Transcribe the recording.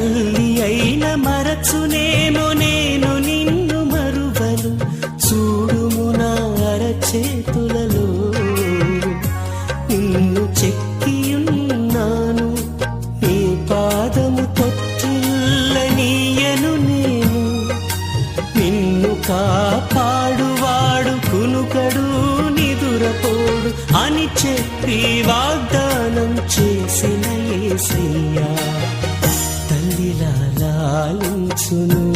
తల్లి అయిన మరచునేమో నేను నిన్ను మరువను. చూడుము నా అరచేతులలో నిన్ను చెక్కియున్నాను. నీ పాదము తొట్టిల్లనీయను నేను. నిన్ను కాపాడువాడు కునుకడు నిదురపోడు అని చెప్పి వాగ్దానం చేసిన యేసయ్యా తల్లిలా లాలించును.